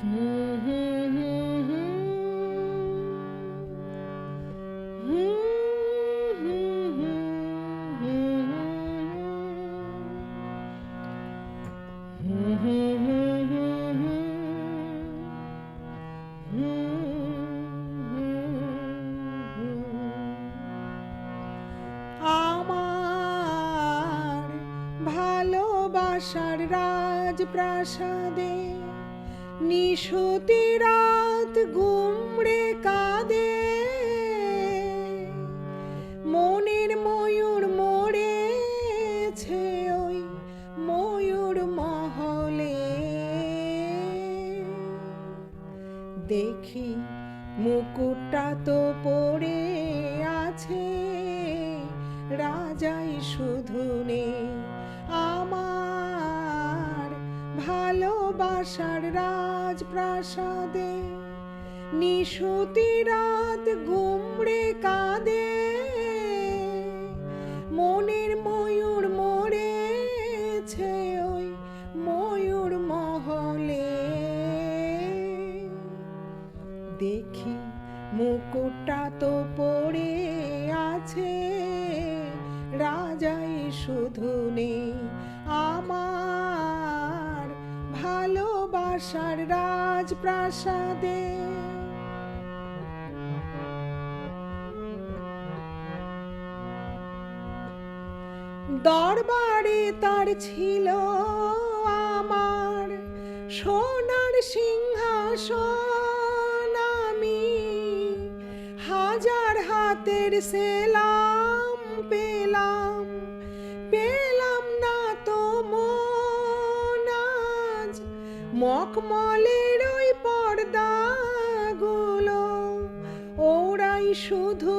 আমার ভালোবাসার রাজপ্রাসাদে নিশুতি রাত গুমড়ে কাঁদে, মনের ময়ূর মরেছে ওই ময়ূর মহলে। দেখি মুকুটটা তো পড়ে আছে, রাজাই শুধু নেই। আমার ভালোবাসার রাজপ্রাসাদে নিশুতি রাত গুমড়ে কাঁদে, মনের ময়ূর মরেছে ওই ময়ূর মহলে। দেখি মুকুটটা তো পড়ে আছে, রাজাই শুধু নেই। আমার ভালোবাসার রাজপ্রাসাদে দরবারে তার ছিল আমার সোনার সিংহাসন, আমি হাজার হাতের সেলাম পেলাম, পেলাম না তো মন আজ। মখমলের ওই পর্দাগুলো ওরাই শুধু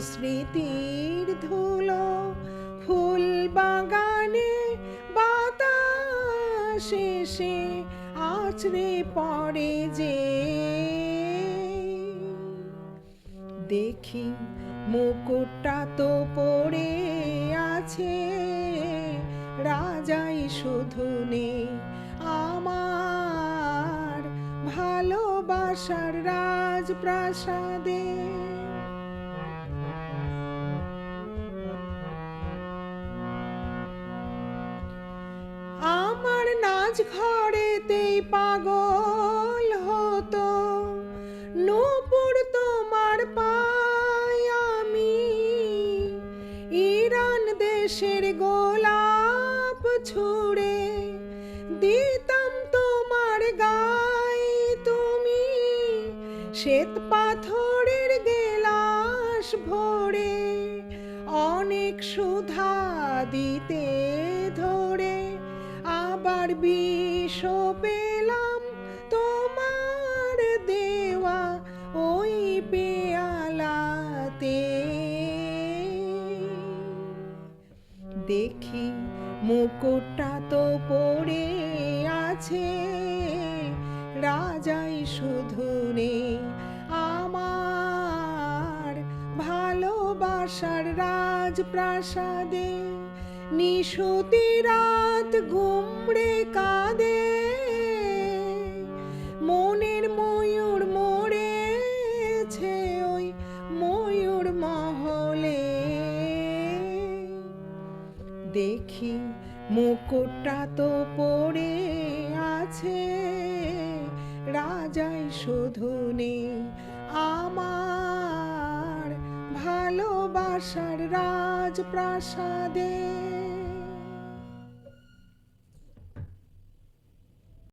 স্মৃতির ধুলো, ফুল বাগানে বাতাস এসে আছড়ে পড়ে যে। দেখি মুকুটটা তো পড়ে আছে, রাজাই শুধু নেই। আমার ভালোবাসার রাজপ্রাসাদে আমার নাচ ঘরেতেই পাগল হতো নূপুর তোমার পায়, আমি ইরান দেশের গোলাপ ছুঁড়ে দিতাম তোমার গায়ে, তুমি শ্বেত পাথরের গেলাস ভরে অনেক সুধা দিতে ধরে। আবার বিষ পেলাম তোমার দেওয়া ওই পেয়ালাতে। দেখি মুকুটটা তো পড়ে আছে, রাজাই শুধু নেই। আমার ভালোবাসার রাজপ্রাসাদে নিশুতি রাত গুমড়ে কাঁদে, মনের ময়ূর মরেছে ওই ময়ূর মহলে। দেখি মুকুটটা তো পড়ে আছে, রাজাই শুধু নেই। আমার ভালোবাসার রাজপ্রাসাদে।